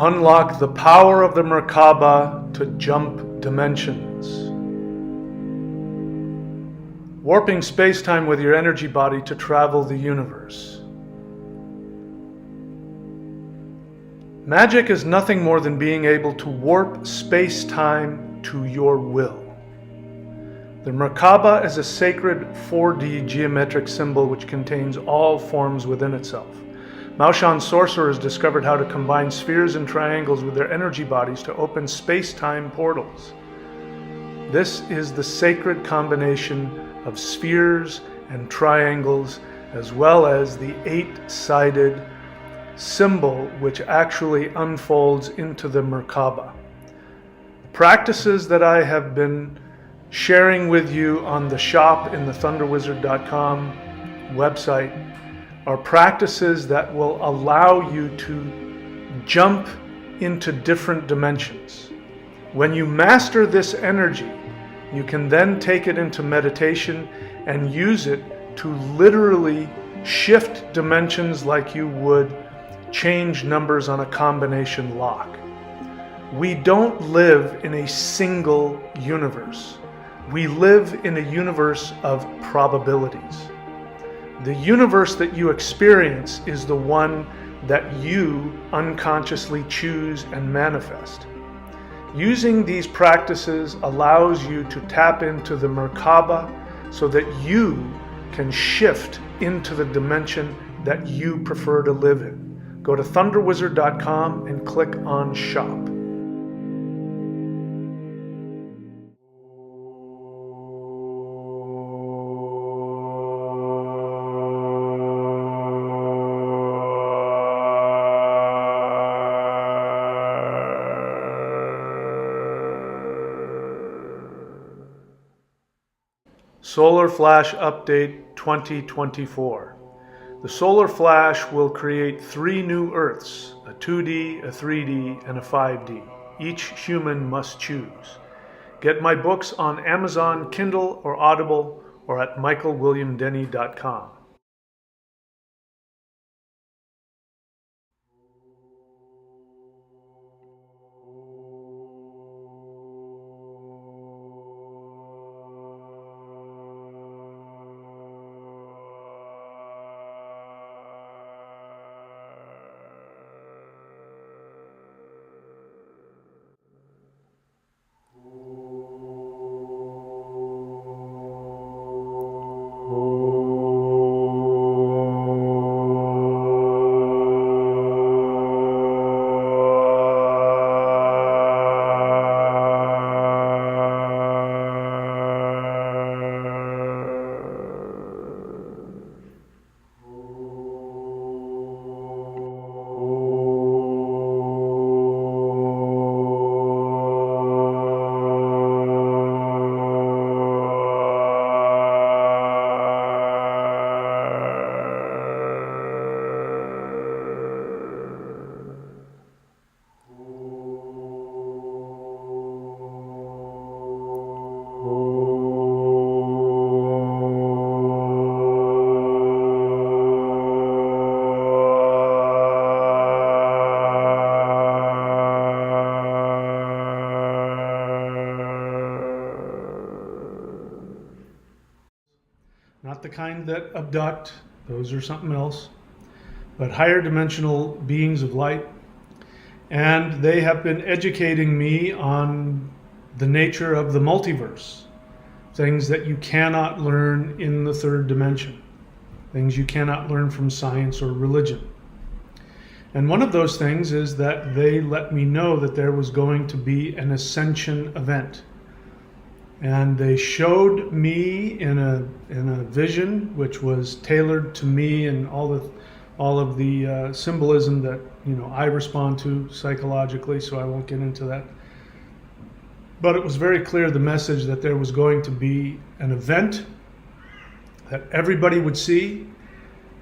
Unlock the power of the Merkaba to jump dimensions. Warping space-time with your energy body to travel the universe. Magic is nothing more than being able to warp space-time to your will. The Merkaba is a sacred 4D geometric symbol which contains all forms within itself. Maoshan sorcerers discovered how to combine spheres and triangles with their energy bodies to open space-time portals. This is the sacred combination of spheres and triangles, as well as the 8-sided symbol which actually unfolds into the Merkaba. Practices that I have been sharing with you on the shop in the thunderwizard.com website are practices that will allow you to jump into different dimensions. When you master this energy, you can then take it into meditation and use it to literally shift dimensions like you would change numbers on a combination lock. We don't live in a single universe. We live in a universe of probabilities. The universe that you experience is the one that you unconsciously choose and manifest. Using these practices allows you to tap into the Merkaba so that you can shift into the dimension that you prefer to live in. Go to thunderwizard.com and click on Shop. Solar Flash Update 2024. The Solar Flash will create 3 new Earths, a 2D, a 3D, and a 5D. Each human must choose. Get my books on Amazon, Kindle, or Audible, or at michaelwilliamdenny.com. Not the kind that abduct, those are something else, but higher dimensional beings of light. And they have been educating me on the nature of the multiverse, things that you cannot learn in the 3rd dimension, things you cannot learn from science or religion. And one of those things is that they let me know that there was going to be an ascension event. And they showed me in a vision which was tailored to me and all of the symbolism that I respond to psychologically, so I won't get into that. But it was very clear, the message, that there was going to be an event that everybody would see,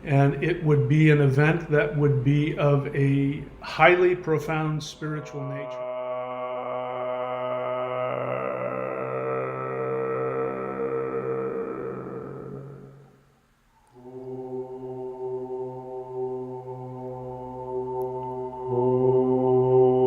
and it would be an event that would be of a highly profound spiritual nature. Oh.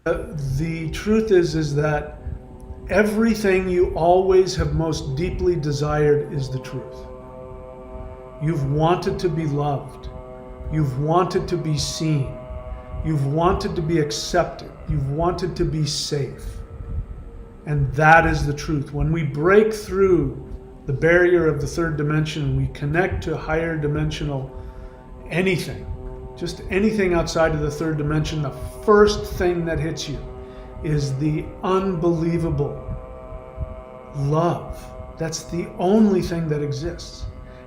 The truth is that everything you always have most deeply desired is the truth. You've wanted to be loved. You've wanted to be seen. You've wanted to be accepted. You've wanted to be safe. And that is the truth. When we break through the barrier of the third dimension, we connect to higher dimensional anything, just anything outside of the third dimension, the first thing that hits you is the unbelievable love. That's the only thing that exists.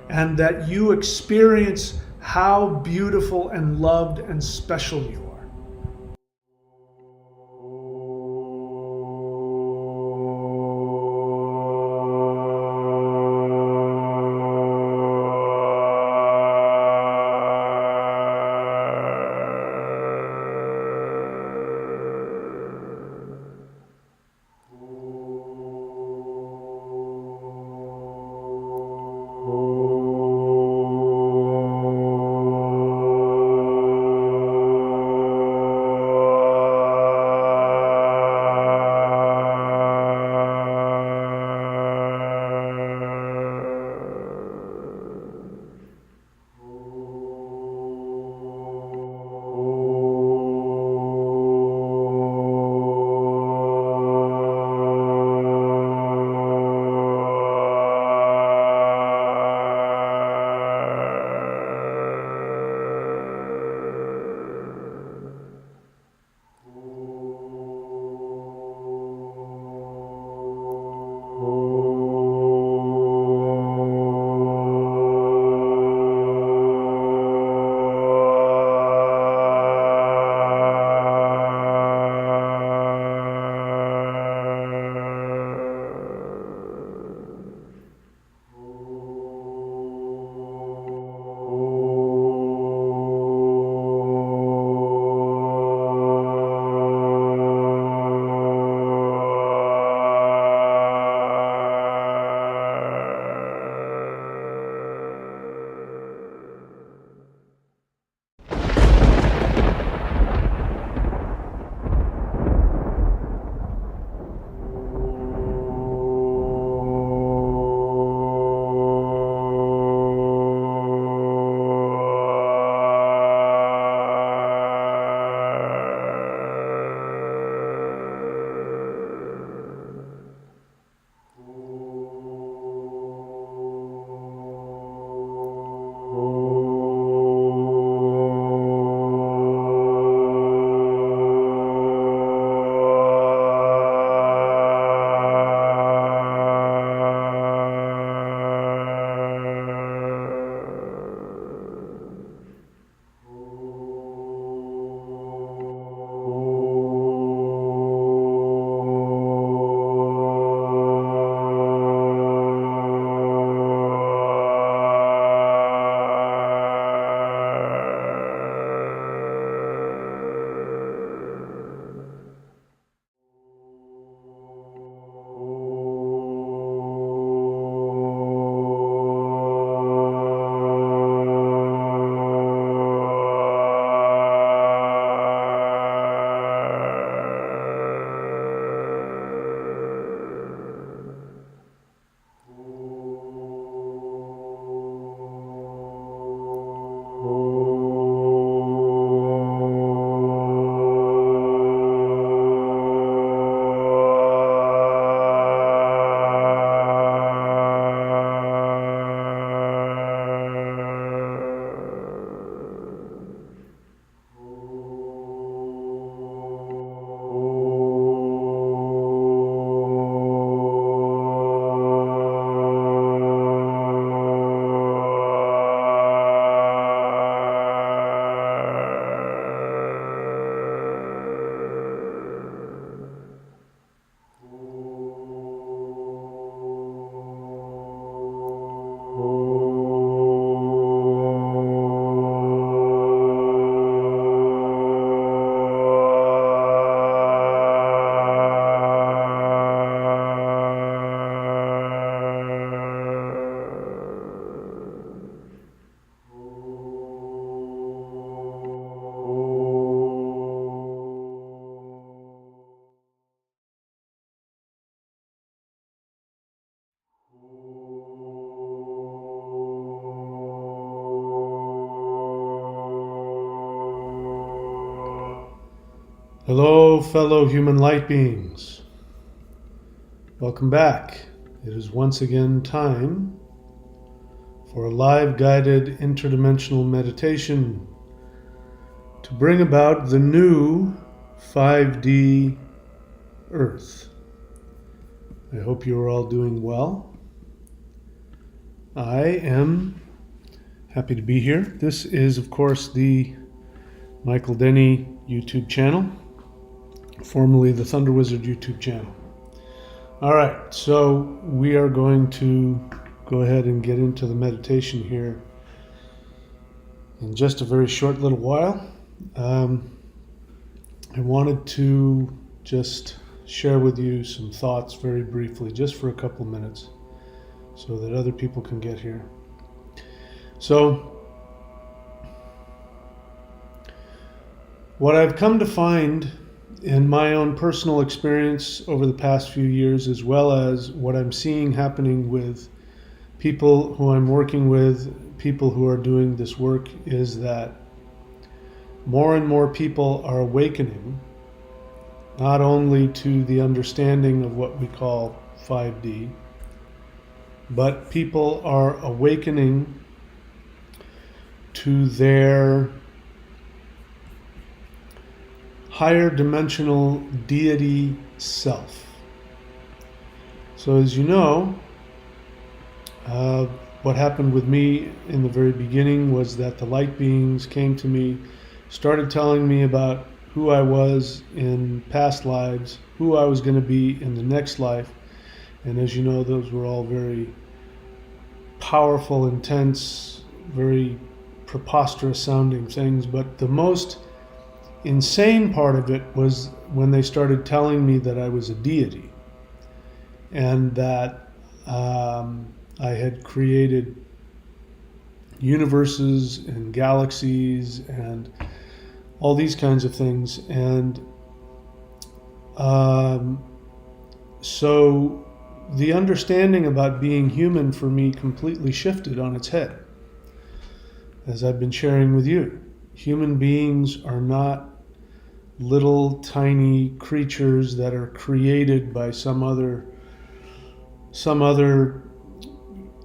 And that you experience how beautiful and loved and special you are. Hello, fellow human light beings. Welcome back. It is once again time for a live guided interdimensional meditation to bring about the new 5D Earth. I hope you are all doing well. I am happy to be here. This is, of course, the Michael Denny YouTube channel, formerly the Thunder Wizard YouTube channel. All right, so we are going to go ahead and get into the meditation here in just a very short little while. I wanted to just share with you some thoughts very briefly, just for a couple minutes, so that other people can get here. So, what I've come to find in my own personal experience over the past few years, as well as what I'm seeing happening with people who I'm working with, people who are doing this work, is that more and more people are awakening, not only to the understanding of what we call 5D, but people are awakening to their higher dimensional deity self. So as you know, what happened with me in the very beginning was that the light beings came to me, started telling me about who I was in past lives, who I was going to be in the next life. And as you know, those were all very powerful, intense, very preposterous sounding things. But the most insane part of it was when they started telling me that I was a deity and that I had created universes and galaxies and all these kinds of things. And so the understanding about being human for me completely shifted on its head, as I've been sharing with you. Human beings are not little tiny creatures that are created by some other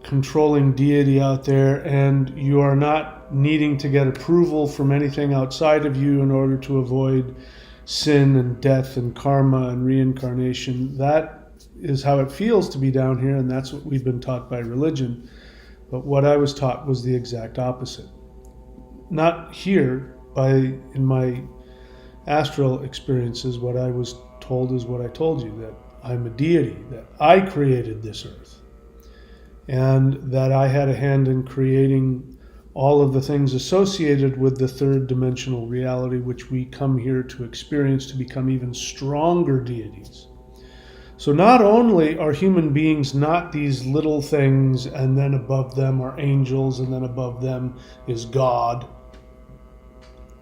controlling deity out there, and you are not needing to get approval from anything outside of you in order to avoid sin and death and karma and reincarnation. That is how it feels to be down here, and that's what we've been taught by religion. But what I was taught was the exact opposite. Not here, in my astral experiences, what I was told is what I told you, that I'm a deity, that I created this earth, and that I had a hand in creating all of the things associated with the third dimensional reality, which we come here to experience to become even stronger deities. So not only are human beings not these little things, and then above them are angels, and then above them is God.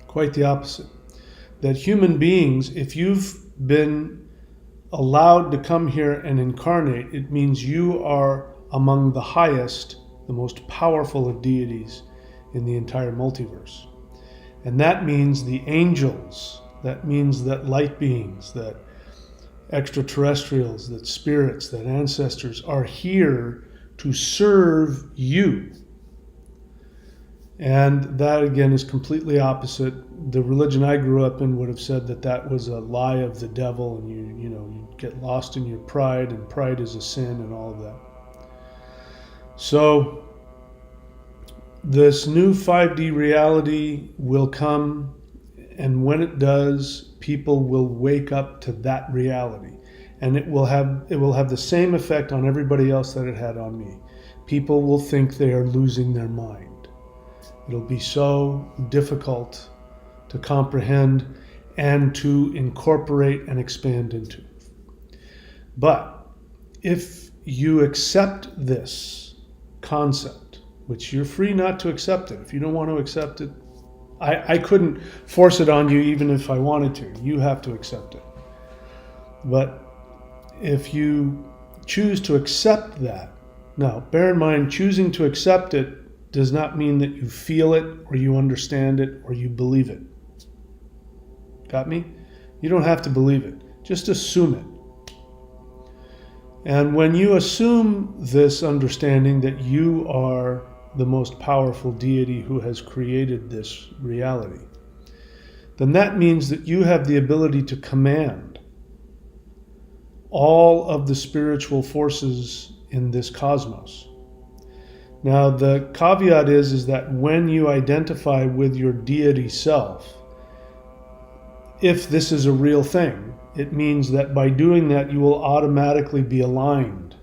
Quite the opposite. That human beings, if you've been allowed to come here and incarnate, it means you are among the highest, the most powerful of deities in the entire multiverse. And that means the angels, that means that light beings, that extraterrestrials, that spirits, that ancestors are here to serve you. And that, again, is completely opposite. The religion I grew up in would have said that that was a lie of the devil, and you get lost in your pride, and pride is a sin, and all of that. So this new 5D reality will come, and when it does, people will wake up to that reality, and it will have the same effect on everybody else that it had on me. People will think they are losing their mind. It'll be so difficult to comprehend and to incorporate and expand into. But if you accept this concept, which you're free not to accept it, if you don't want to accept it, I couldn't force it on you even if I wanted to. You have to accept it. But if you choose to accept that, now bear in mind, choosing to accept it does not mean that you feel it or you understand it or you believe it. Got me? You don't have to believe it. Just assume it. And when you assume this understanding that you are the most powerful deity who has created this reality, then that means that you have the ability to command all of the spiritual forces in this cosmos. Now, the caveat is that when you identify with your deity self, if this is a real thing, it means that by doing that, you will automatically be aligned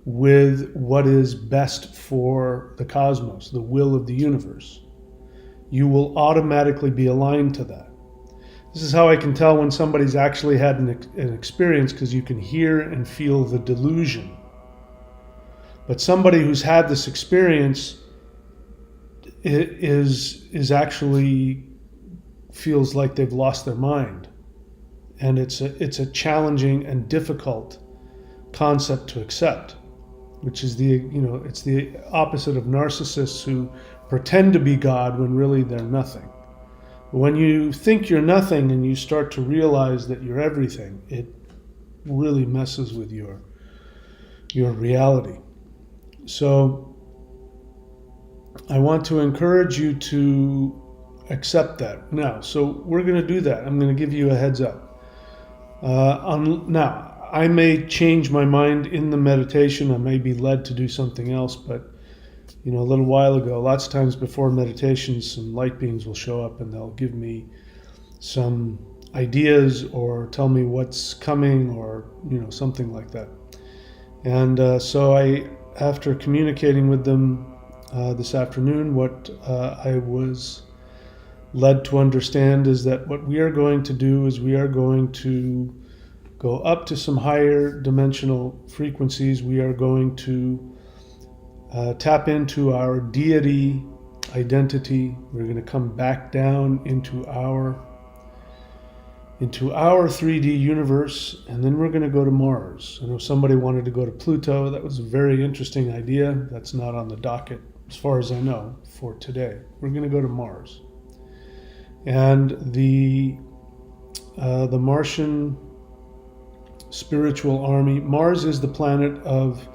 with what is best for the cosmos, the will of the universe. You will automatically be aligned to that. This is how I can tell when somebody's actually had an experience, because you can hear and feel the delusion. But somebody who's had this experience is actually feels like they've lost their mind. And it's a challenging and difficult concept to accept, which is it's the opposite of narcissists who pretend to be God when really they're nothing. When you think you're nothing and you start to realize that you're everything, it really messes with your reality. So I want to encourage you to accept that. Now, so we're going to do that. I'm going to give you a heads up. Now, I may change my mind in the meditation. I may be led to do something else, but a little while ago, lots of times before meditations, some light beings will show up and they'll give me some ideas or tell me what's coming or, something like that. And so after communicating with them this afternoon, what I was led to understand is that what we are going to do is we are going to go up to some higher dimensional frequencies. We are going to tap into our deity identity. We're going to come back down into our 3D universe, and then we're going to go to Mars. I know somebody wanted to go to Pluto. That was a very interesting idea. That's not on the docket, as far as I know, for today. We're going to go to Mars. And the Martian spiritual army, Mars is the planet of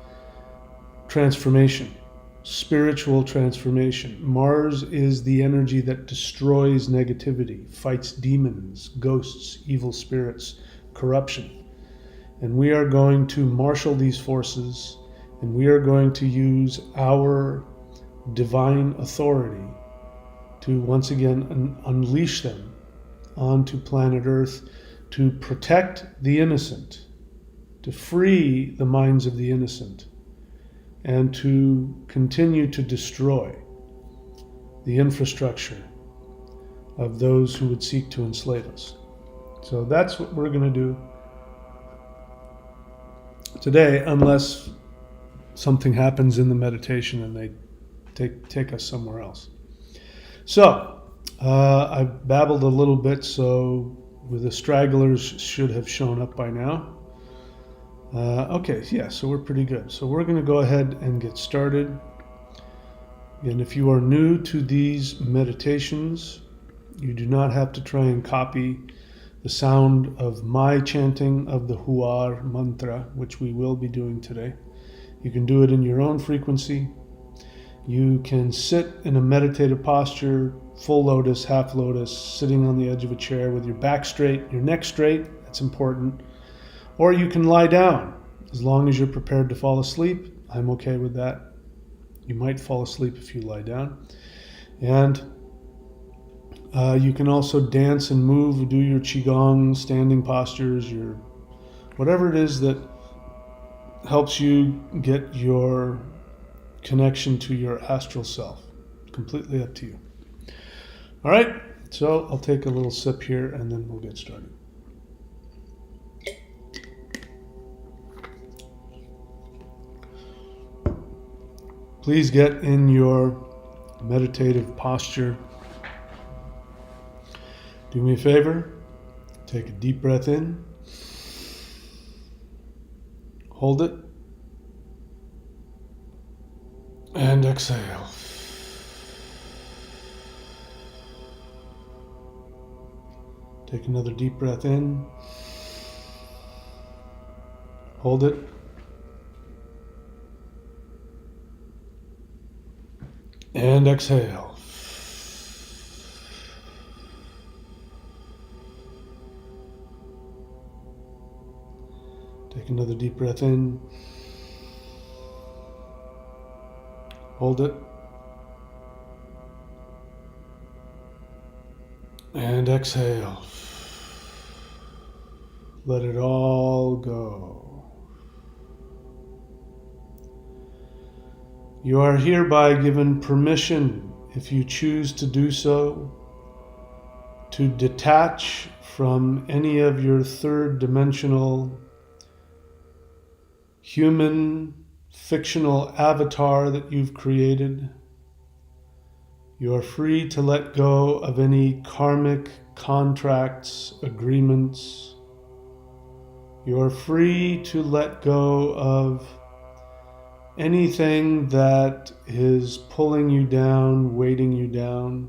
transformation, spiritual transformation. Mars is the energy that destroys negativity, fights demons, ghosts, evil spirits, corruption. And we are going to marshal these forces, and we are going to use our divine authority to once again unleash them onto planet Earth to protect the innocent, to free the minds of the innocent, and to continue to destroy the infrastructure of those who would seek to enslave us. So that's what we're going to do today, unless something happens in the meditation and they take us somewhere else. So I've babbled a little bit, so the stragglers should have shown up by now. Okay, yeah, so we're pretty good. So we're going to go ahead and get started. And if you are new to these meditations, you do not have to try and copy the sound of my chanting of the Huar mantra, which we will be doing today. You can do it in your own frequency. You can sit in a meditative posture, full lotus, half lotus, sitting on the edge of a chair with your back straight, your neck straight. That's important. Or you can lie down, as long as you're prepared to fall asleep. I'm okay with that. You might fall asleep if you lie down. And you can also dance and move, do your qigong, standing postures, your whatever it is that helps you get your connection to your astral self. Completely up to you. All right, so I'll take a little sip here and then we'll get started. Please get in your meditative posture. Do me a favor, take a deep breath in, hold it, and exhale. Take another deep breath in. Hold it. And exhale. Take another deep breath in. Hold it. And exhale. Let it all go. You are hereby given permission, if you choose to do so, to detach from any of your third dimensional human fictional avatar that you've created. You are free to let go of any karmic contracts, agreements. You are free to let go of anything that is pulling you down, weighting you down.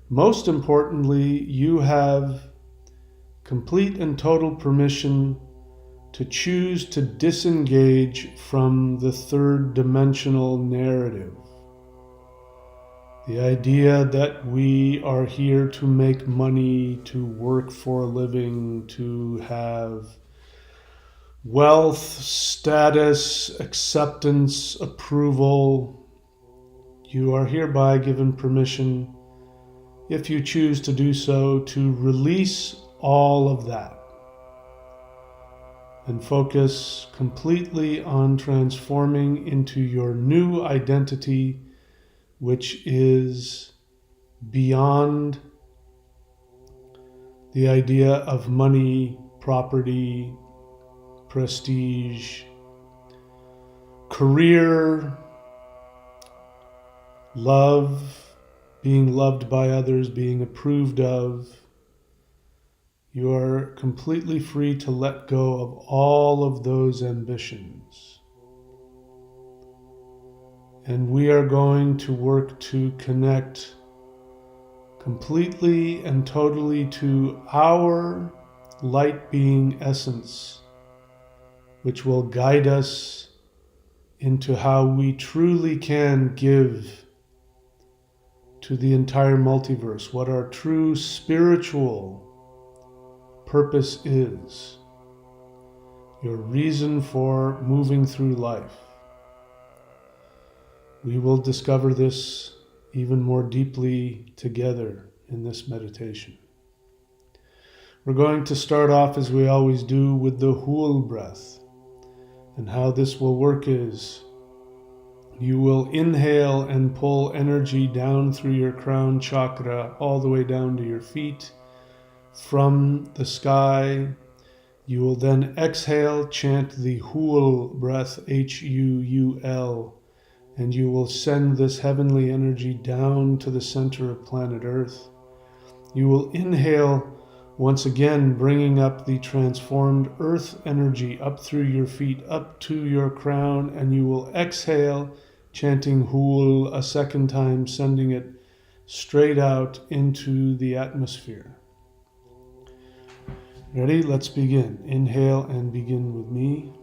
Most importantly, you have complete and total permission to choose to disengage from the third dimensional narrative. The idea that we are here to make money, to work for a living, to have wealth, status, acceptance, approval. You are hereby given permission, if you choose to do so, to release all of that and focus completely on transforming into your new identity, which is beyond the idea of money, property, prestige, career, love, being loved by others, being approved of. You are completely free to let go of all of those ambitions. And we are going to work to connect completely and totally to our light being essence, which will guide us into how we truly can give to the entire multiverse, what our true spiritual purpose is, your reason for moving through life. We will discover this even more deeply together in this meditation. We're going to start off, as we always do, with the whole breath. And how this will work is you will inhale and pull energy down through your crown chakra all the way down to your feet from the sky. You will then exhale, chant the Huul breath, H-U-U-L, and you will send this heavenly energy down to the center of planet Earth. You will inhale, once again bringing up the transformed earth energy up through your feet, up to your crown, and you will exhale, chanting Huul a second time, sending it straight out into the atmosphere. Ready? Let's begin. Inhale and begin with me.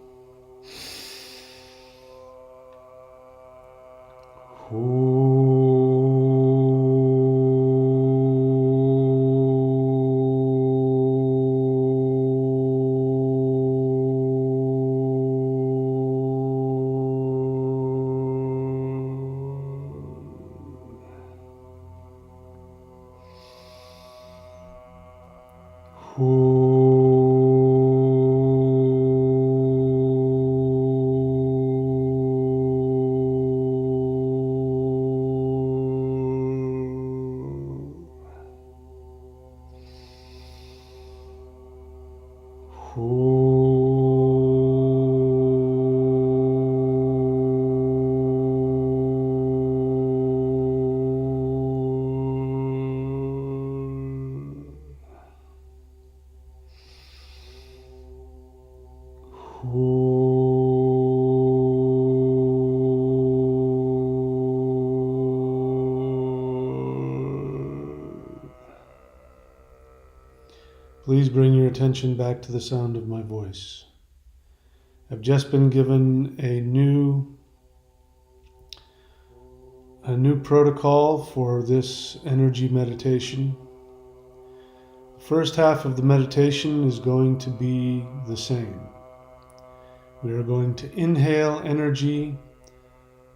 Please bring your attention back to the sound of my voice. I've just been given a new protocol for this energy meditation. The first half of the meditation is going to be the same. We are going to inhale energy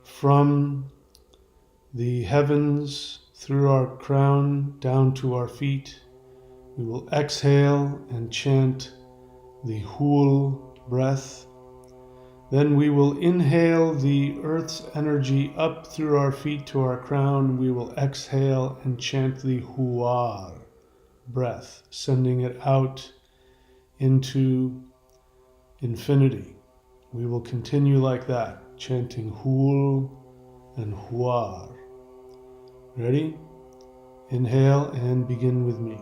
from the heavens through our crown down to our feet. We will exhale and chant the Hul breath. Then we will inhale the earth's energy up through our feet to our crown. We will exhale and chant the Huar breath, sending it out into infinity. We will continue like that, chanting Hul and Huar. Ready? Inhale and begin with me.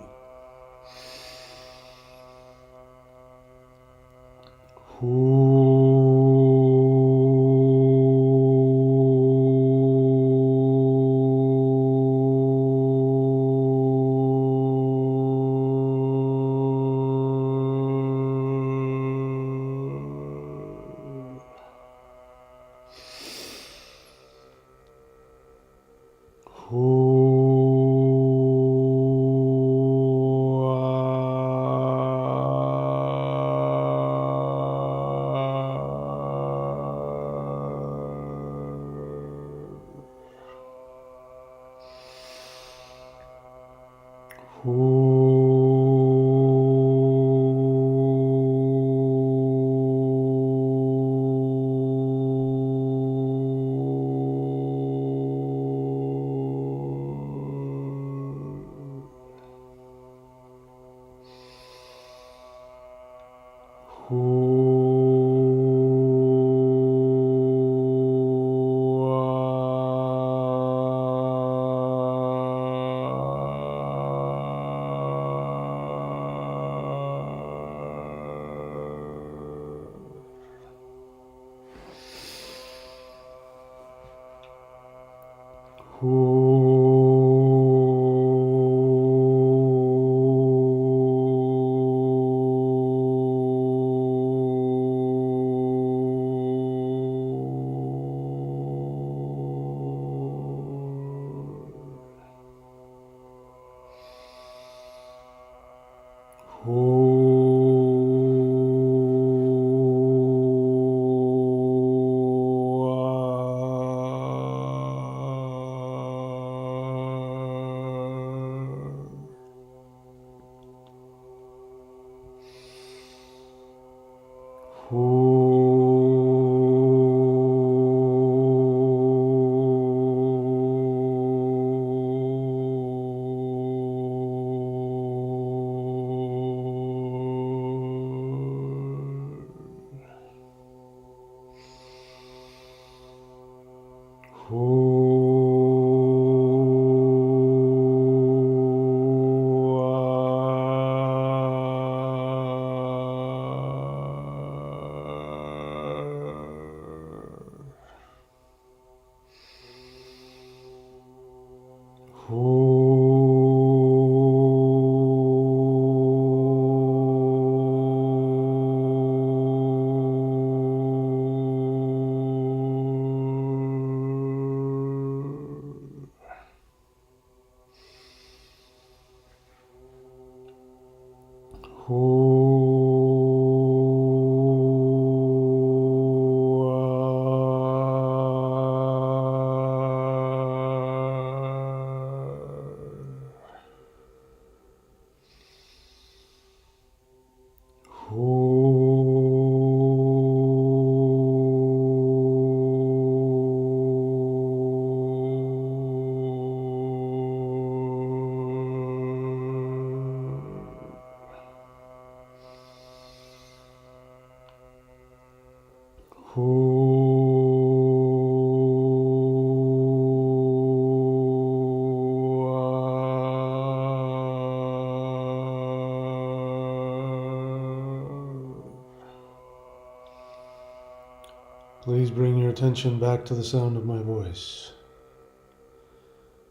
Please bring your attention back to the sound of my voice.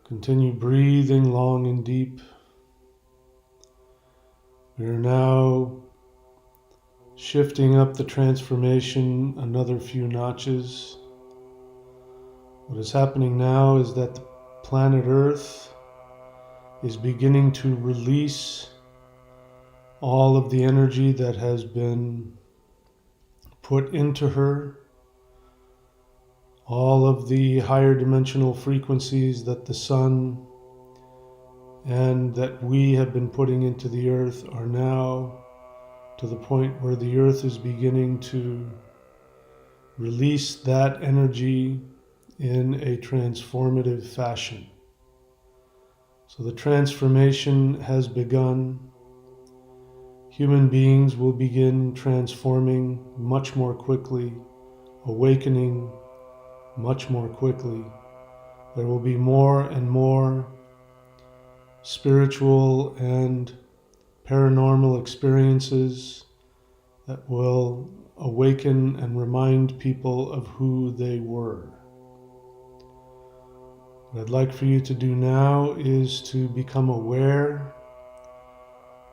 Continue breathing long and deep. We are now shifting up the transformation another few notches. What is happening now is that the planet Earth is beginning to release all of the energy that has been put into her, all of the higher dimensional frequencies that the sun and that we have been putting into the earth are now to the point where the earth is beginning to release that energy in a transformative fashion. So the transformation has begun. Human beings will begin transforming much more quickly, awakening much more quickly. There will be more and more spiritual and paranormal experiences that will awaken and remind people of who they were. What I'd like for you to do now is to become aware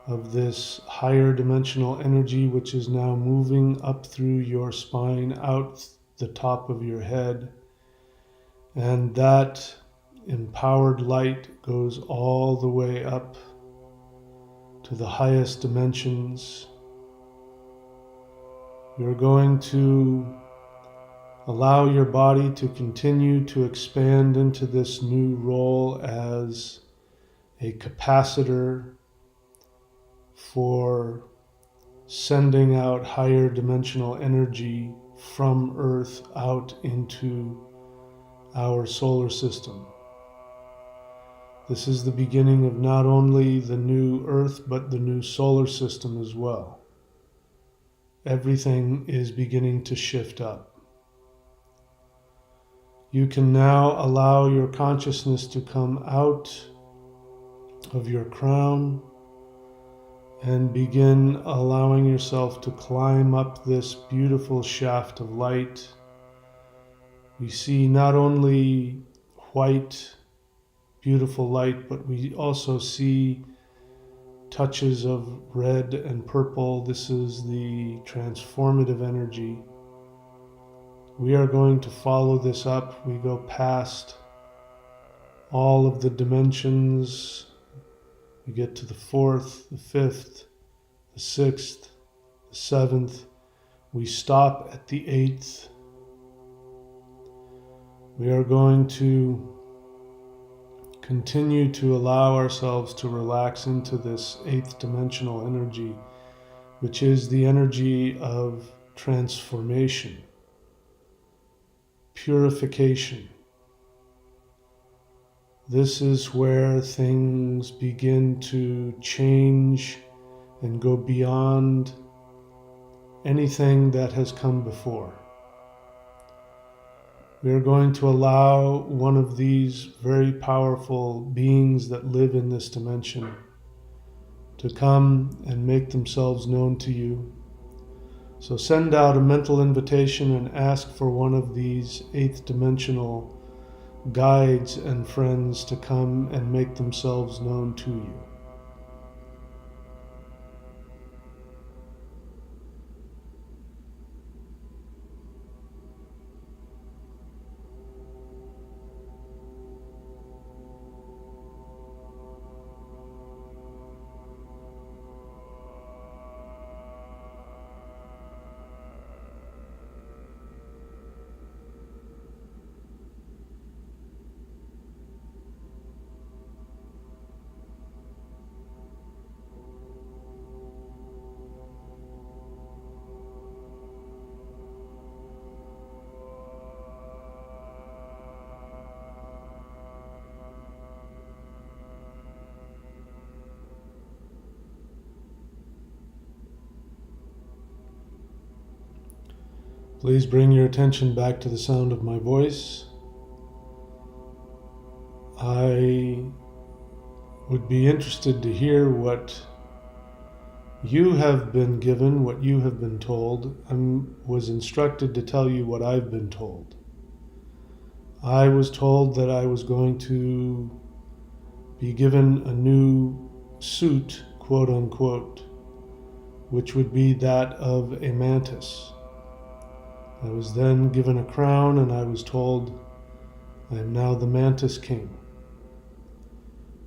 of this higher dimensional energy which is now moving up through your spine, out the top of your head, and that empowered light goes all the way up to the highest dimensions. You're going to allow your body to continue to expand into this new role as a capacitor for sending out higher dimensional energy from Earth out into our solar system. This is the beginning of not only the new Earth, but the new solar system as well. Everything is beginning to shift up. You can now allow your consciousness to come out of your crown and begin allowing yourself to climb up this beautiful shaft of light. We see not only white, beautiful light, but we also see touches of red and purple. This is the transformative energy. We are going to follow this up. We go past all of the dimensions. We get to the fourth, the fifth, the sixth, the seventh. We stop at the eighth. We are going to continue to allow ourselves to relax into this eighth dimensional energy, which is the energy of transformation, purification. This is where things begin to change and go beyond anything that has come before. We are going to allow one of these very powerful beings that live in this dimension to come and make themselves known to you. So send out a mental invitation and ask for one of these eighth dimensional guides and friends to come and make themselves known to you. Please bring your attention back to the sound of my voice. I would be interested to hear what you have been given, what you have been told. I was instructed to tell you what I've been told. I was told that I was going to be given a new suit, quote unquote, which would be that of a mantis. I was then given a crown and I was told, I am now the Mantis King.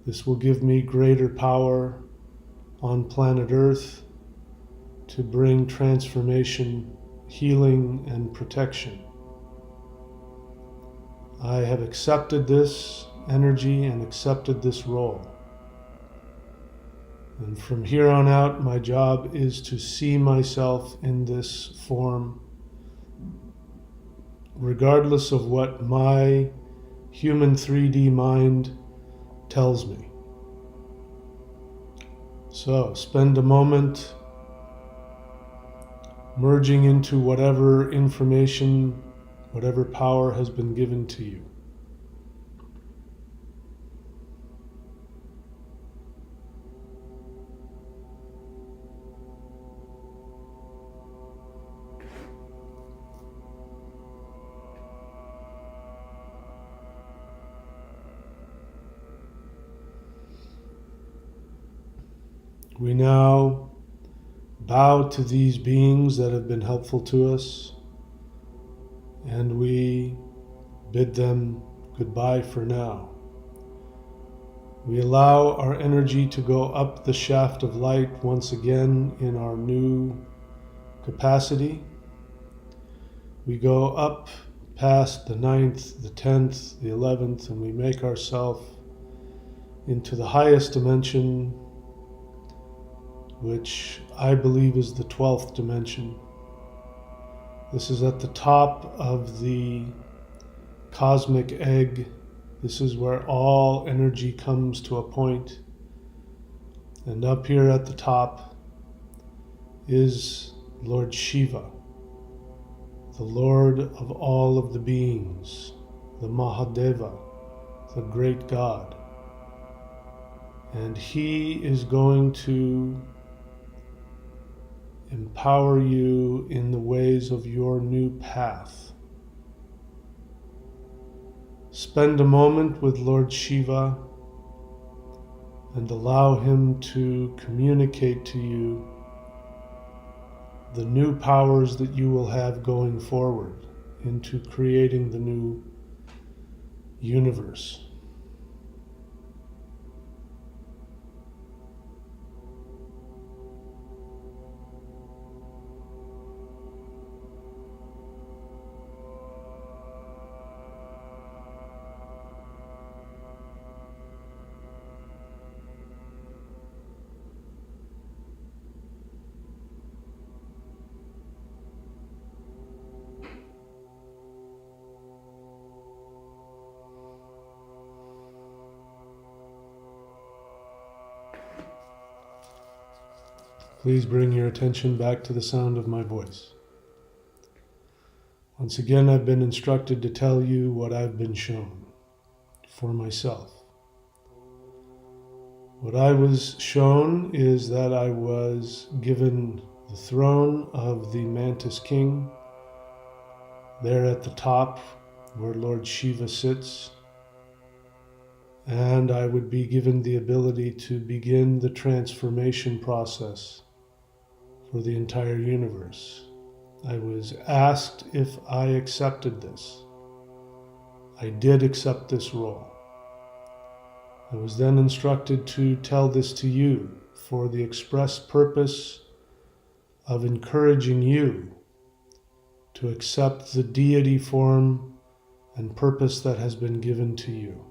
This will give me greater power on planet Earth to bring transformation, healing, and protection. I have accepted this energy and accepted this role. And from here on out, my job is to see myself in this form, regardless of what my human 3D mind tells me. So spend a moment merging into whatever information, whatever power has been given to you. We now bow to these beings that have been helpful to us, and we bid them goodbye for now. We allow our energy to go up the shaft of light once again in our new capacity. We go up past the 9th, the 10th, the 11th, and we make ourselves into the highest dimension, which I believe is the 12th dimension. This is at the top of the cosmic egg. This is where all energy comes to a point. And up here at the top is Lord Shiva, the Lord of all of the beings, the Mahadeva, the great God. And he is going to empower you in the ways of your new path. Spend a moment with Lord Shiva and allow him to communicate to you the new powers that you will have going forward into creating the new universe. Please bring your attention back to the sound of my voice. Once again, I've been instructed to tell you what I've been shown for myself. What I was shown is that I was given the throne of the Mantis King, there at the top where Lord Shiva sits, and I would be given the ability to begin the transformation process for the entire universe. I was asked if I accepted this. I did accept this role. I was then instructed to tell this to you for the express purpose of encouraging you to accept the deity form and purpose that has been given to you.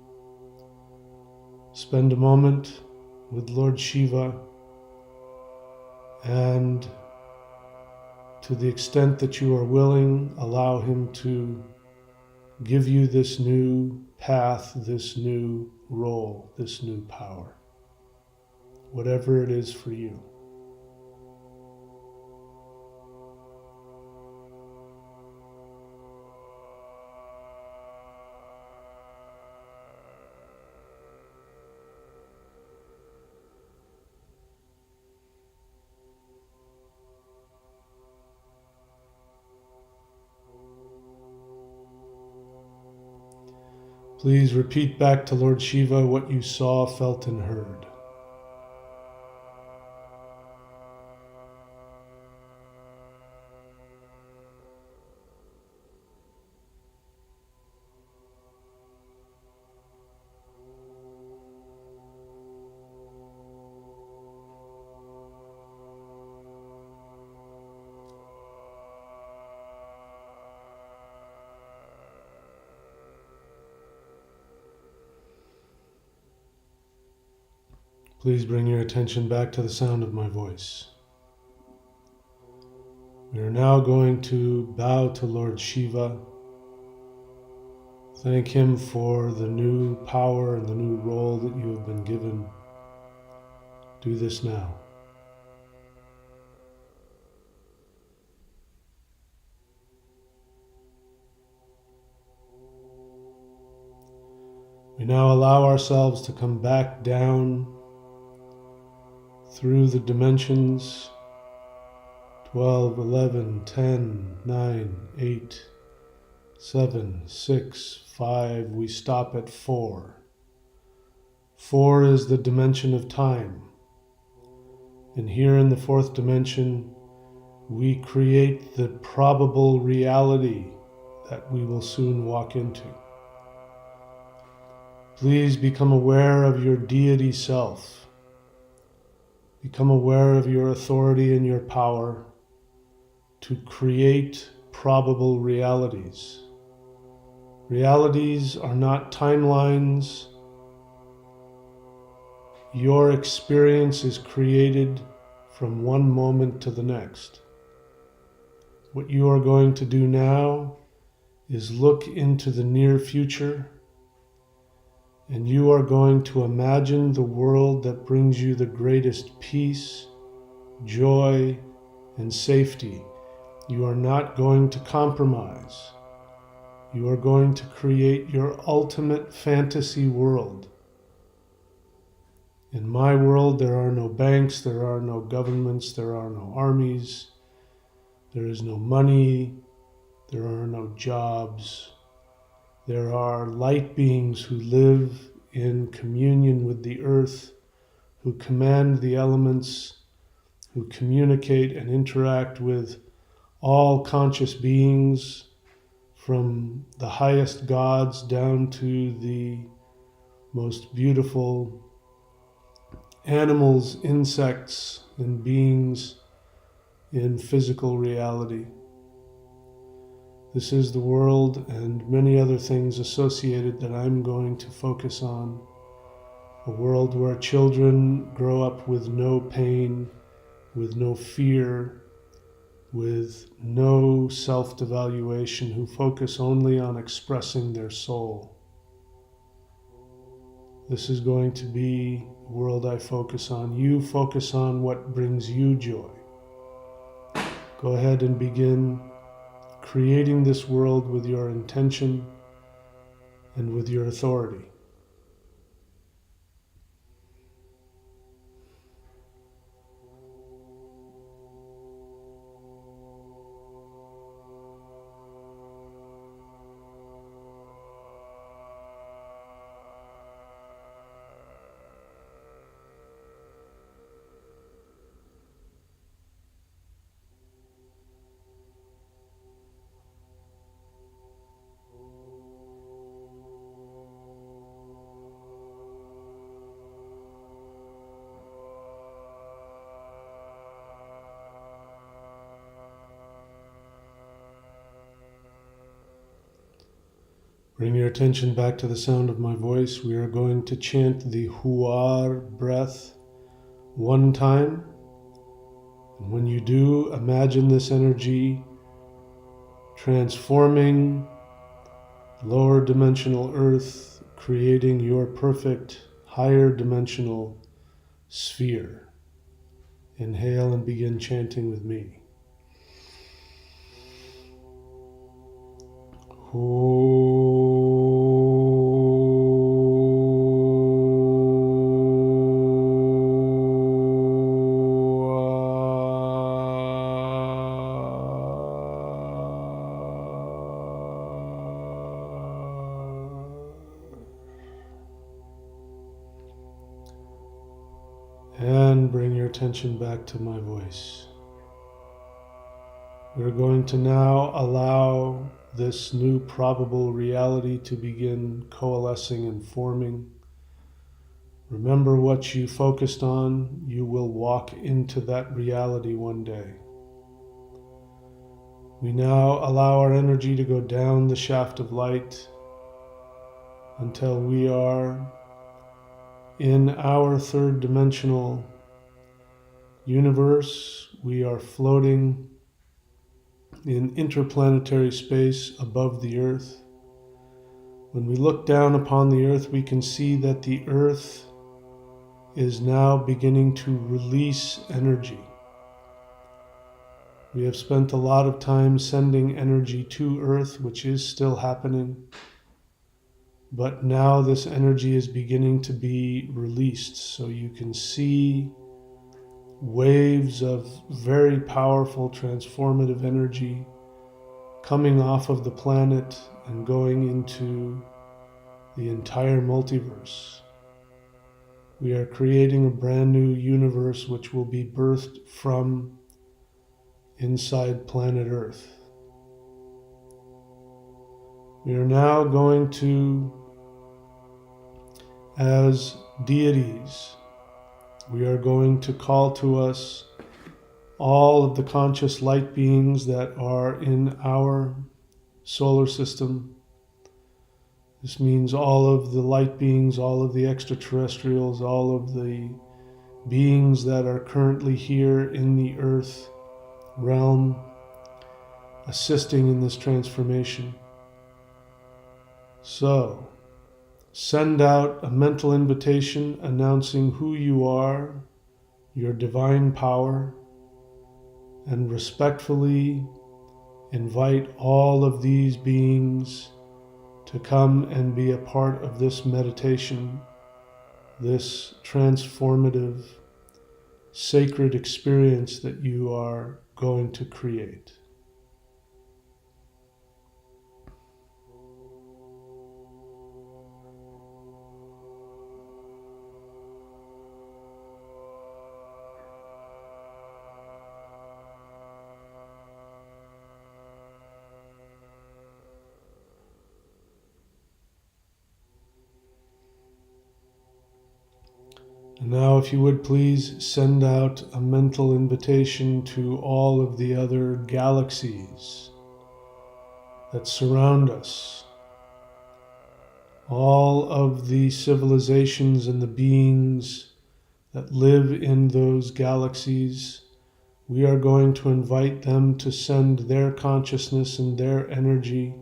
Spend a moment with Lord Shiva, and to the extent that you are willing, allow him to give you this new path, this new role, this new power, whatever it is for you. Please repeat back to Lord Shiva what you saw, felt, and heard. Please bring your attention back to the sound of my voice. We are now going to bow to Lord Shiva, thank him for the new power and the new role that you have been given. Do this now. We now allow ourselves to come back down through the dimensions 12, 11, 10, 9, 8, 7, 6, 5. We stop at 4. 4 is the dimension of time. And here in the fourth dimension, we create the probable reality that we will soon walk into. Please become aware of your deity self. Become aware of your authority and your power to create probable realities. Realities are not timelines. Your experience is created from one moment to the next. What you are going to do now is look into the near future, and you are going to imagine the world that brings you the greatest peace, joy, and safety. You are not going to compromise. You are going to create your ultimate fantasy world. In my world, there are no banks, there are no governments, there are no armies, there is no money, there are no jobs. There are light beings who live in communion with the earth, who command the elements, who communicate and interact with all conscious beings, from the highest gods down to the most beautiful animals, insects, and beings in physical reality. This is the world and many other things associated that I'm going to focus on. A world where children grow up with no pain, with no fear, with no self-devaluation, who focus only on expressing their soul. This is going to be the world I focus on. You focus on what brings you joy. Go ahead and begin creating this world with your intention and with your authority. Bring your attention back to the sound of my voice. We are going to chant the Huar breath one time. And when you do, imagine this energy transforming lower dimensional earth, creating your perfect higher dimensional sphere. Inhale and begin chanting with me. And bring your attention back to my voice. We're going to now allow this new probable reality to begin coalescing and forming. Remember what you focused on, you will walk into that reality one day. We now allow our energy to go down the shaft of light until we are In our third dimensional universe, we are floating in interplanetary space above the Earth. When we look down upon the Earth, we can see that the Earth is now beginning to release energy. We have spent a lot of time sending energy to Earth, which is still happening. But now this energy is beginning to be released. So you can see waves of very powerful transformative energy coming off of the planet and going into the entire multiverse. We are creating a brand new universe which will be birthed from inside planet Earth. We are now going to, as deities, we are going to call to us all of the conscious light beings that are in our solar system. This means all of the light beings, all of the extraterrestrials, all of the beings that are currently here in the Earth realm, assisting in this transformation. So, send out a mental invitation announcing who you are, your divine power, and respectfully invite all of these beings to come and be a part of this meditation, this transformative, sacred experience that you are going to create. And now, if you would please send out a mental invitation to all of the other galaxies that surround us, all of the civilizations and the beings that live in those galaxies. We are going to invite them to send their consciousness and their energy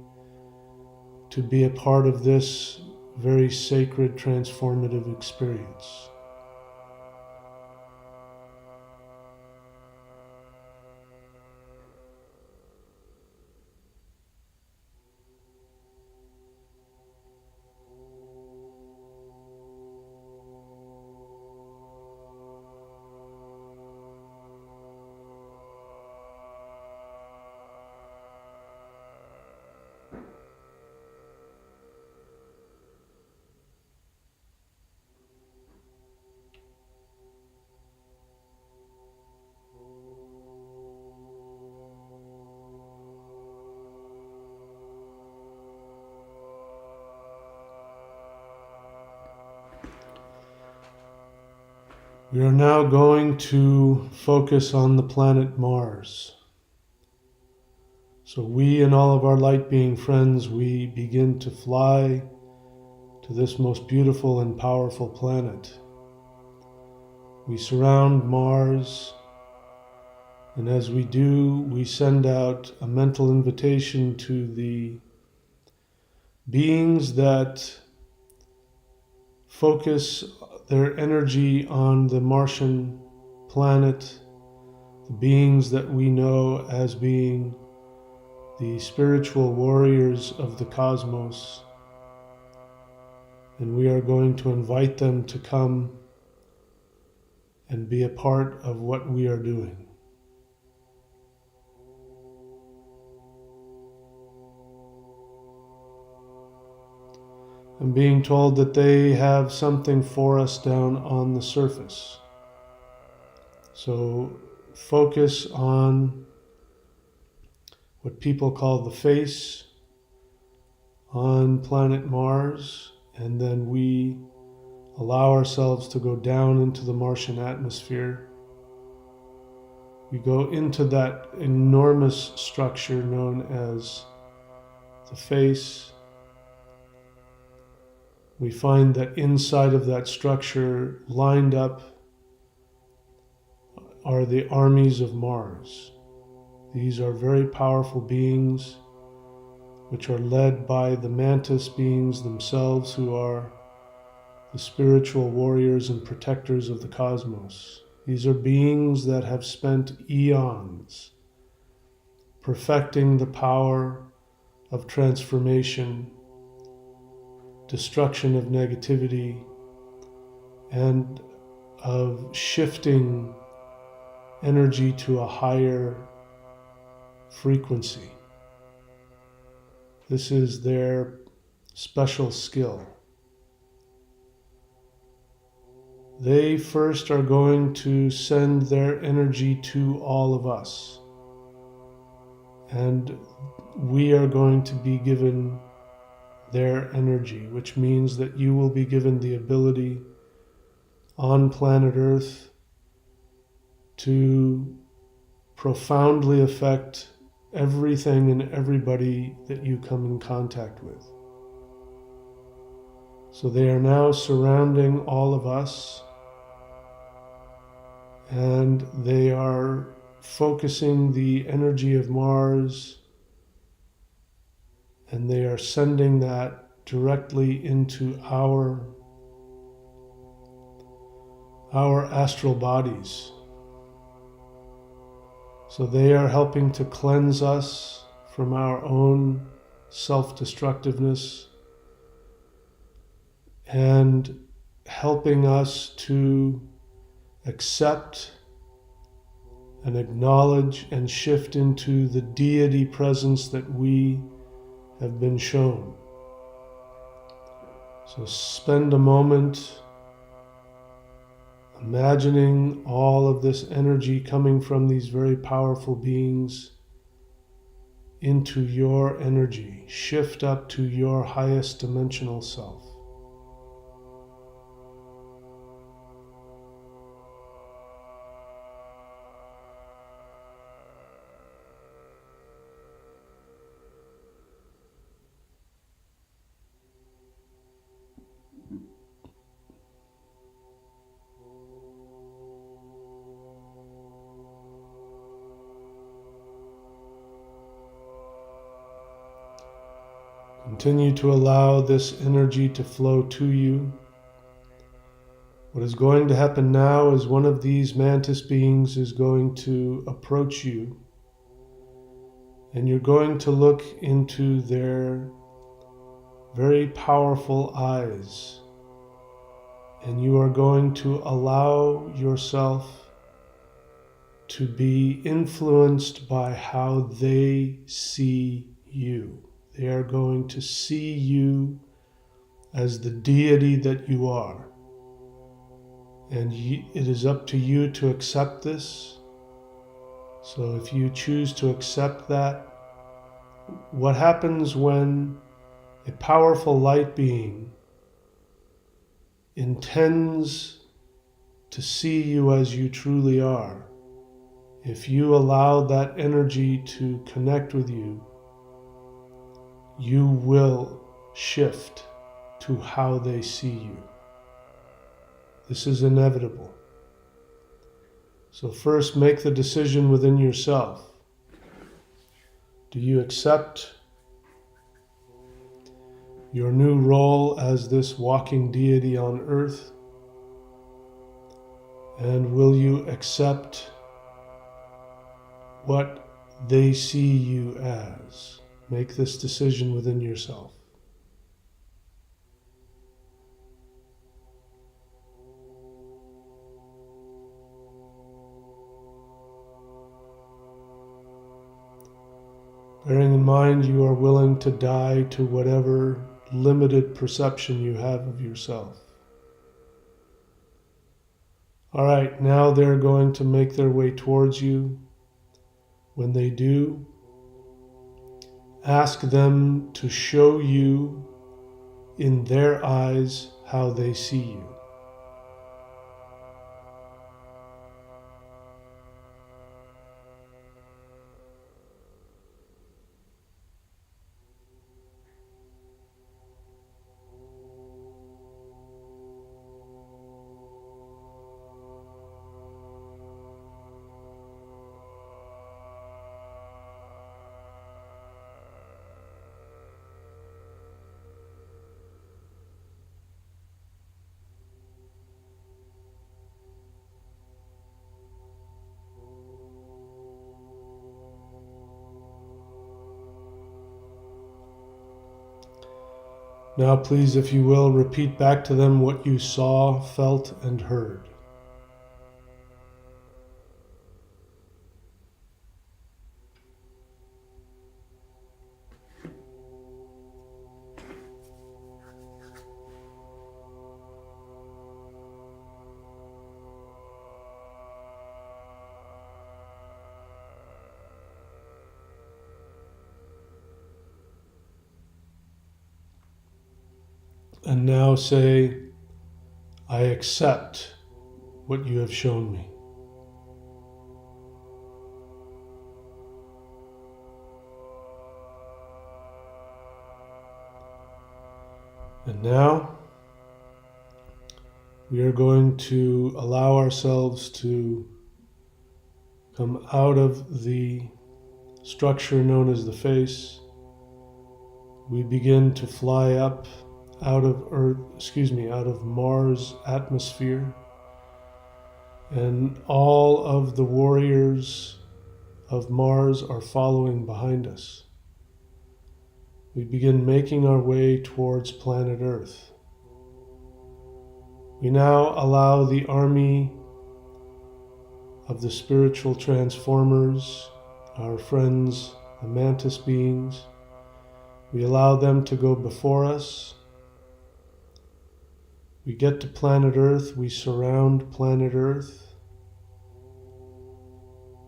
to be a part of this very sacred, transformative experience. We are now going to focus on the planet Mars. So we and all of our light being friends, we begin to fly to this most beautiful and powerful planet. We surround Mars, and as we do, we send out a mental invitation to the beings that focus their energy on the Martian planet, the beings that we know as being the spiritual warriors of the cosmos. And we are going to invite them to come and be a part of what we are doing. I'm being told that they have something for us down on the surface. So focus on what people call the face on planet Mars, and then we allow ourselves to go down into the Martian atmosphere. We go into that enormous structure known as the face. we find that inside of that structure, lined up, are the armies of Mars. These are very powerful beings which are led by the mantis beings themselves, who are the spiritual warriors and protectors of the cosmos. These are beings that have spent eons perfecting the power of transformation, destruction of negativity, and of shifting energy to a higher frequency. This is their special skill. They first are going to send their energy to all of us. And we are going to be given their energy, which means that you will be given the ability on planet Earth to profoundly affect everything and everybody that you come in contact with. So they are now surrounding all of us, and they are focusing the energy of Mars, and they are sending that directly into our astral bodies. So they are helping to cleanse us from our own self-destructiveness and helping us to accept and acknowledge and shift into the deity presence that we have been shown. So spend a moment imagining all of this energy coming from these very powerful beings into your energy. Shift up to your highest dimensional self. Continue to allow this energy to flow to you. What is going to happen now is one of these mantis beings is going to approach you, and you're going to look into their very powerful eyes, and you are going to allow yourself to be influenced by how they see you. They are going to see you as the deity that you are. And it is up to you to accept this. So if you choose to accept that, what happens when a powerful light being intends to see you as you truly are? If you allow that energy to connect with you, you will shift to how they see you. This is inevitable. So first, make the decision within yourself. Do you accept your new role as this walking deity on earth? And will you accept what they see you as? Make this decision within yourself. Bearing in mind you are willing to die to whatever limited perception you have of yourself. All right, now they're going to make their way towards you. When they do, ask them to show you in their eyes how they see you. Now please, if you will, repeat back to them what you saw, felt, and heard. And now say, I accept what you have shown me. And now we are going to allow ourselves to come out of the structure known as the face. We begin to fly up out of Mars' atmosphere, and all of the warriors of Mars are following behind us. We begin making our way towards planet Earth. We now allow the army of the spiritual transformers, our friends, the mantis beings, we allow them to go before us. We get to planet Earth, we surround planet Earth.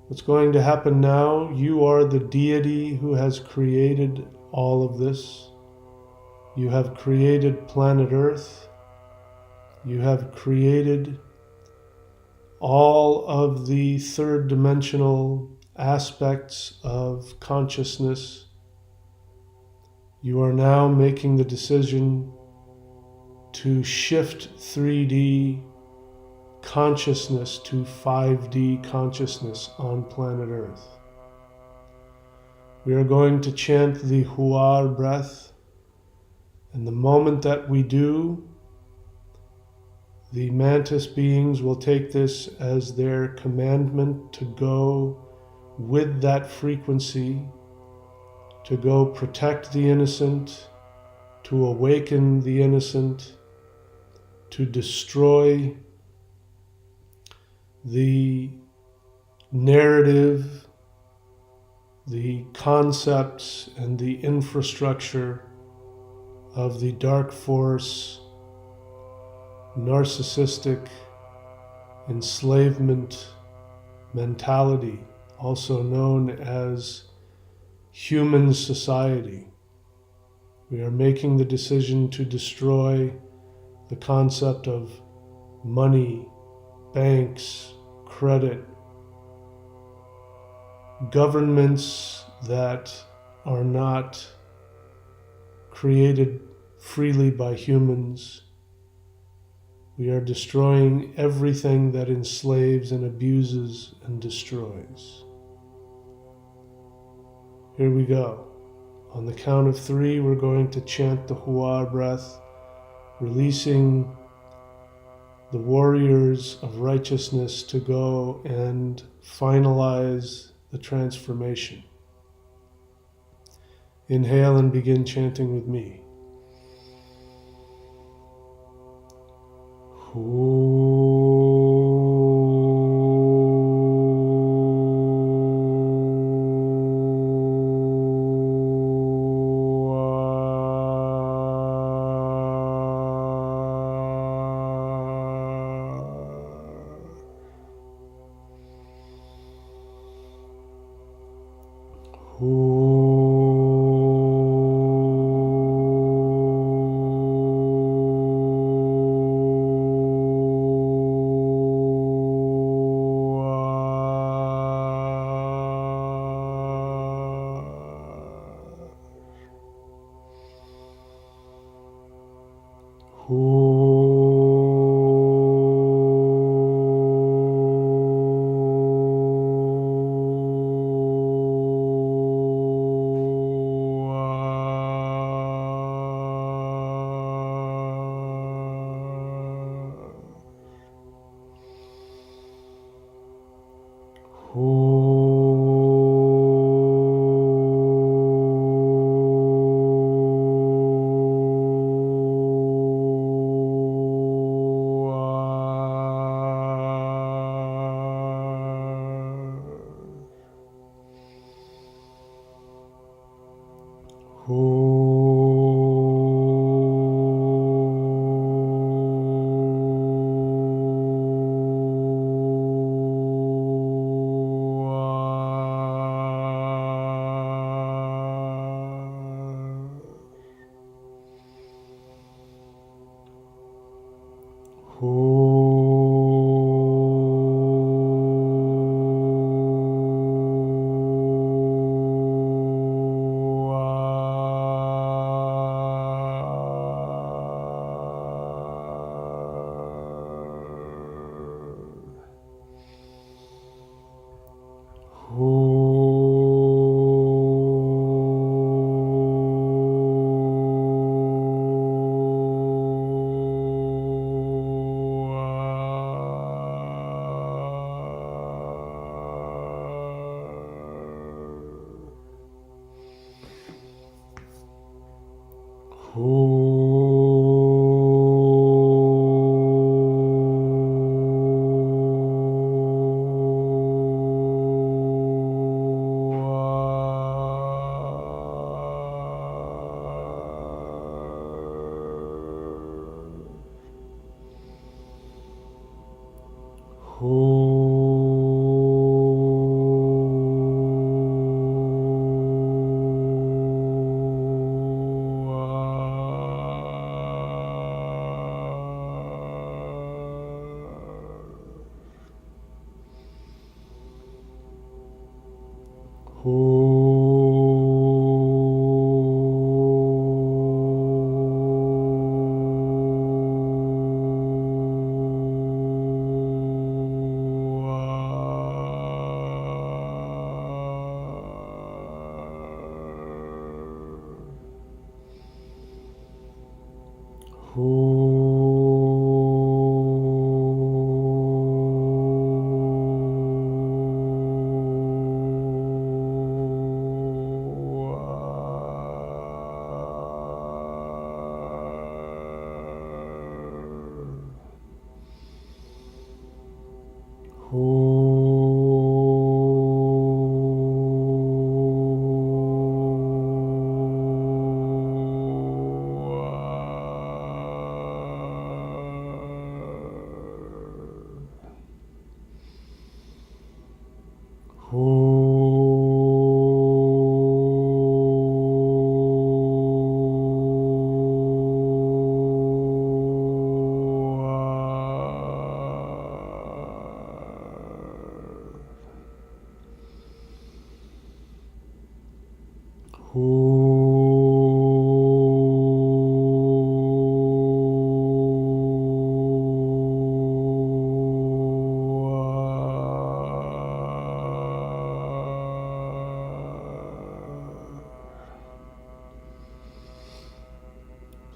What's going to happen now? You are the deity who has created all of this. You have created planet Earth. You have created all of the third dimensional aspects of consciousness. You are now making the decision to shift 3D consciousness to 5D consciousness on planet Earth. We are going to chant the Huar breath, and the moment that we do, the mantis beings will take this as their commandment to go with that frequency, to go protect the innocent, to awaken the innocent, to destroy the narrative, the concepts, and the infrastructure of the dark force, narcissistic enslavement mentality, also known as human society. We are making the decision to destroy the concept of money, banks, credit, governments that are not created freely by humans. We are destroying everything that enslaves and abuses and destroys. Here we go. On the count of 3, we're going to chant the Huar breath, releasing the warriors of righteousness to go and finalize the transformation. Inhale and begin chanting with me.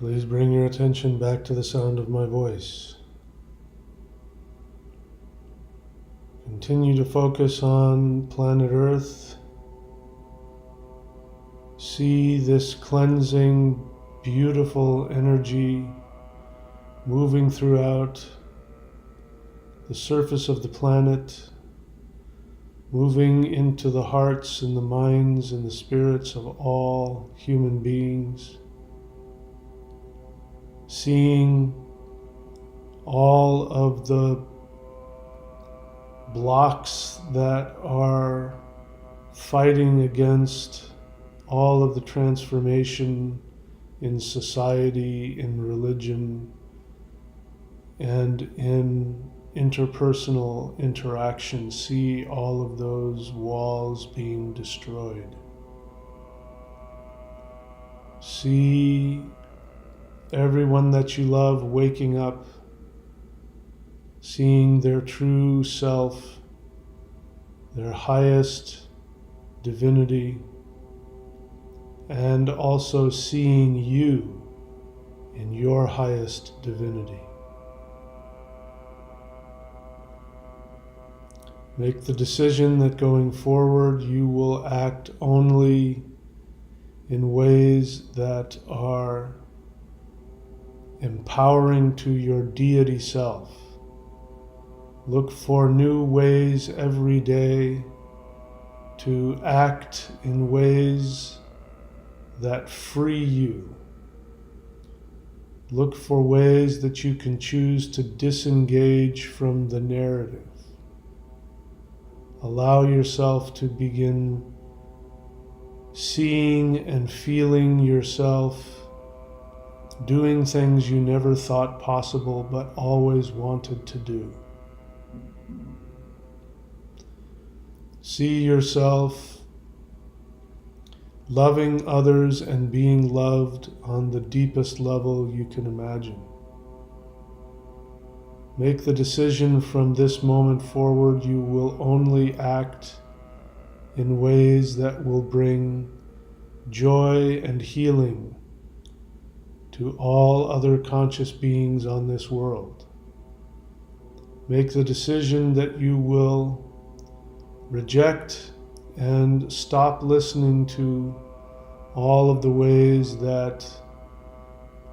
Please bring your attention back to the sound of my voice. Continue to focus on planet Earth. See this cleansing, beautiful energy moving throughout the surface of the planet, moving into the hearts and the minds and the spirits of all human beings. Seeing all of the blocks that are fighting against all of the transformation in society, in religion, and in interpersonal interaction. See all of those walls being destroyed. See everyone that you love waking up, seeing their true self, their highest divinity, and also seeing you in your highest divinity. Make the decision that going forward you will act only in ways that are empowering to your deity self. Look for new ways every day to act in ways that free you. Look for ways that you can choose to disengage from the narrative. Allow yourself to begin seeing and feeling yourself doing things you never thought possible but always wanted to do. See yourself loving others and being loved on the deepest level you can imagine. Make the decision from this moment forward you will only act in ways that will bring joy and healing to all other conscious beings on this world. Make the decision that you will reject and stop listening to all of the ways that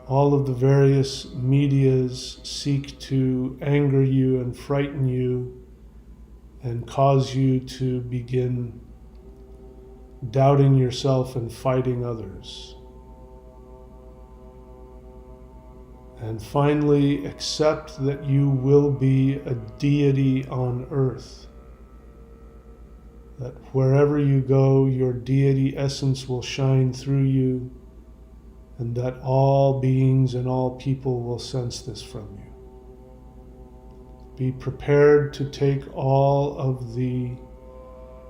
all of the various medias seek to anger you and frighten you and cause you to begin doubting yourself and fighting others. And finally, accept that you will be a deity on earth. That wherever you go, your deity essence will shine through you, and that all beings and all people will sense this from you. Be prepared to take all of the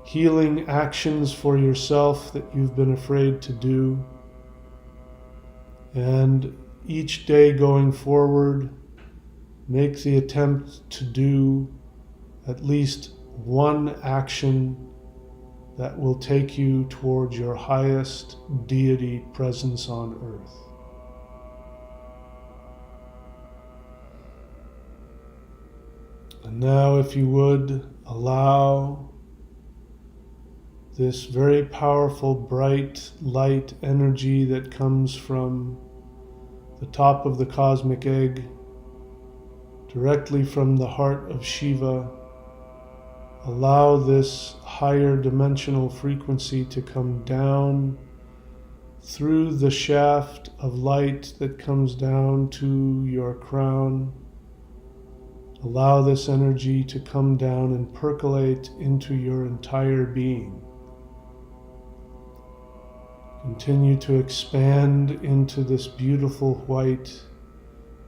healing actions for yourself that you've been afraid to do, and each day going forward, make the attempt to do at least one action that will take you towards your highest deity presence on earth. And now, if you would, allow this very powerful, bright light energy that comes from the top of the cosmic egg, directly from the heart of Shiva. Allow this higher dimensional frequency to come down through the shaft of light that comes down to your crown. Allow this energy to come down and percolate into your entire being. Continue to expand into this beautiful white,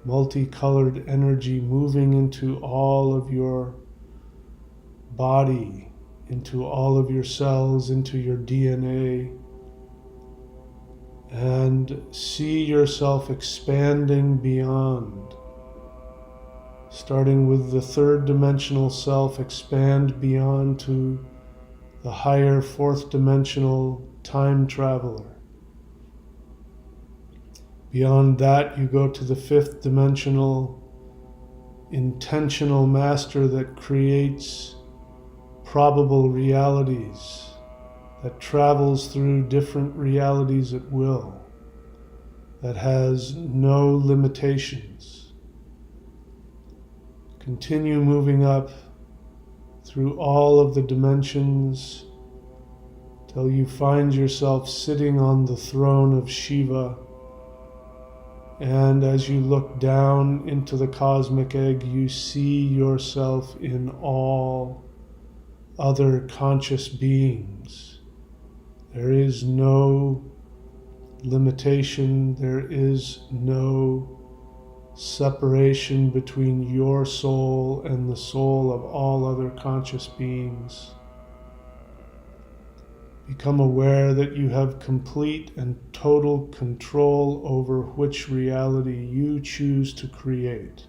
multicolored energy moving into all of your body, into all of your cells, into your DNA, and see yourself expanding beyond. Starting with the third dimensional self, expand beyond to the higher fourth dimensional time traveler. Beyond that, you go to the fifth dimensional intentional master that creates probable realities, that travels through different realities at will, that has no limitations. Continue moving up through all of the dimensions till you find yourself sitting on the throne of Shiva. And as you look down into the cosmic egg, you see yourself in all other conscious beings. There is no limitation, there is no separation between your soul and the soul of all other conscious beings. Become aware that you have complete and total control over which reality you choose to create.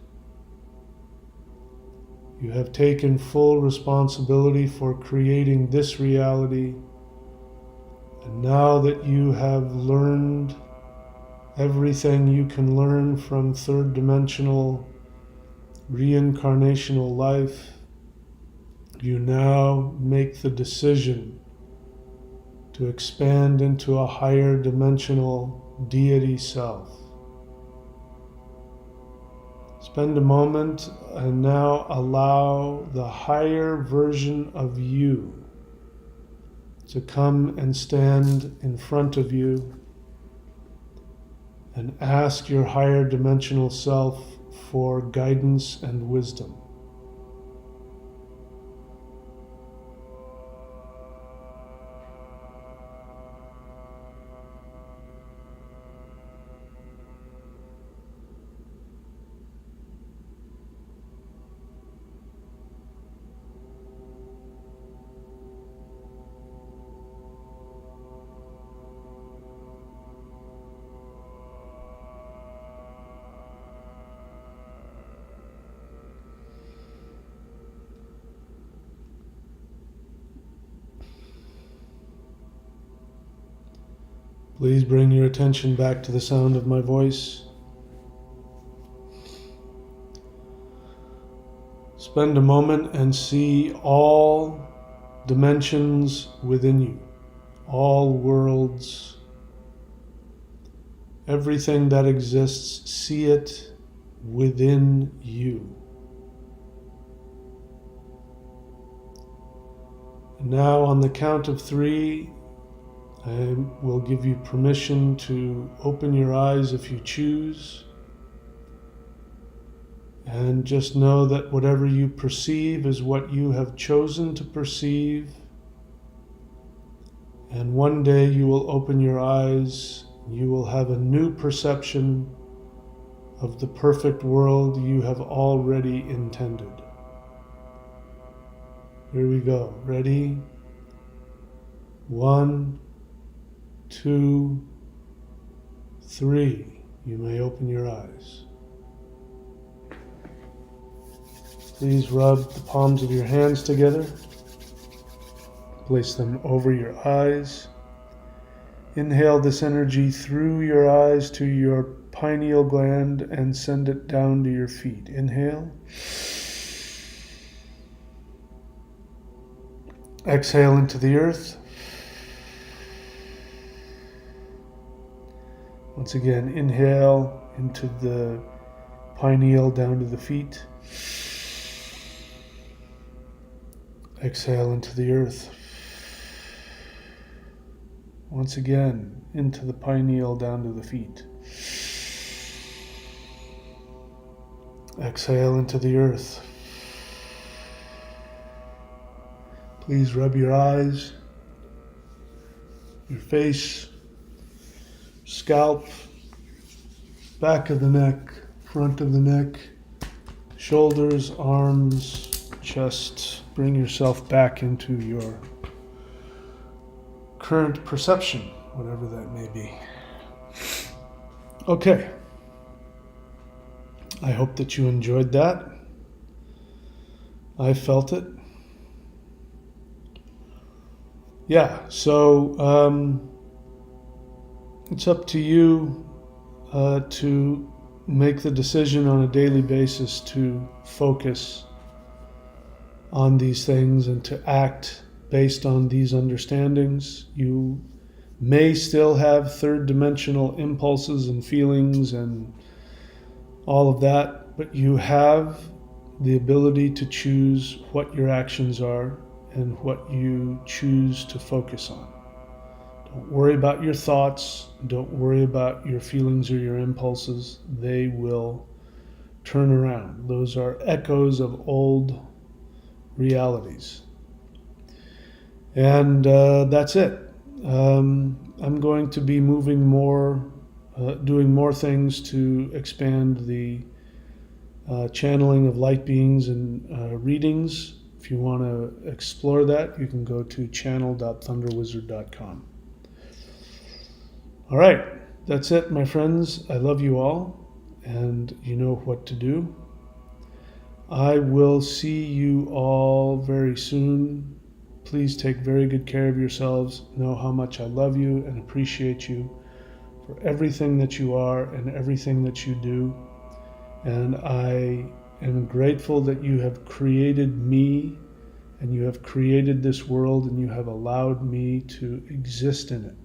You have taken full responsibility for creating this reality, and now that you have learned everything you can learn from third dimensional reincarnational life, you now make the decision to expand into a higher dimensional deity self. Spend a moment and now allow the higher version of you to come and stand in front of you. and ask your higher dimensional self for guidance and wisdom. Please bring your attention back to the sound of my voice. Spend a moment and see all dimensions within you, all worlds, everything that exists, see it within you. And now on the count of 3, I will give you permission to open your eyes if you choose. And just know that whatever you perceive is what you have chosen to perceive. And one day you will open your eyes, you will have a new perception of the perfect world you have already intended. Here we go. Ready? 1, 2, 3. You may open your eyes. Please rub the palms of your hands together. Place them over your eyes. Inhale this energy through your eyes to your pineal gland and send it down to your feet. Inhale. Exhale into the earth. Once again, inhale into the pineal down to the feet. Exhale into the earth. Once again, into the pineal down to the feet. Exhale into the earth. Please rub your eyes, your face, scalp, back of the neck, front of the neck, shoulders, arms, chest. Bring yourself back into your current perception, whatever that may be. Okay. I hope that you enjoyed that. I felt it. Yeah, so it's up to you to make the decision on a daily basis to focus on these things and to act based on these understandings. You may still have third dimensional impulses and feelings and all of that, but you have the ability to choose what your actions are and what you choose to focus on. Don't worry about your thoughts. Don't worry about your feelings or your impulses. They will turn around. Those are echoes of old realities. And that's it. I'm going to be moving more, doing more things to expand the channeling of light beings and readings. If you want to explore that, you can go to channel.thunderwizard.com. All right, that's it, my friends. I love you all, and you know what to do. I will see you all very soon. Please take very good care of yourselves. Know how much I love you and appreciate you for everything that you are and everything that you do. And I am grateful that you have created me and you have created this world and you have allowed me to exist in it.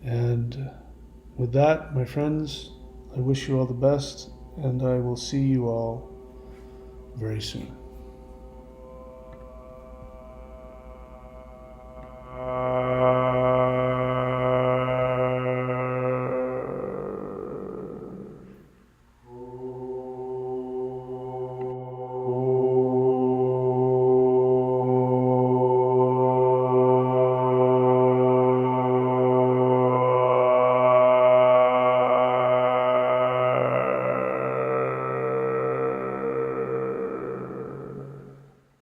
And with that, my friends, I wish you all the best, and I will see you all very soon.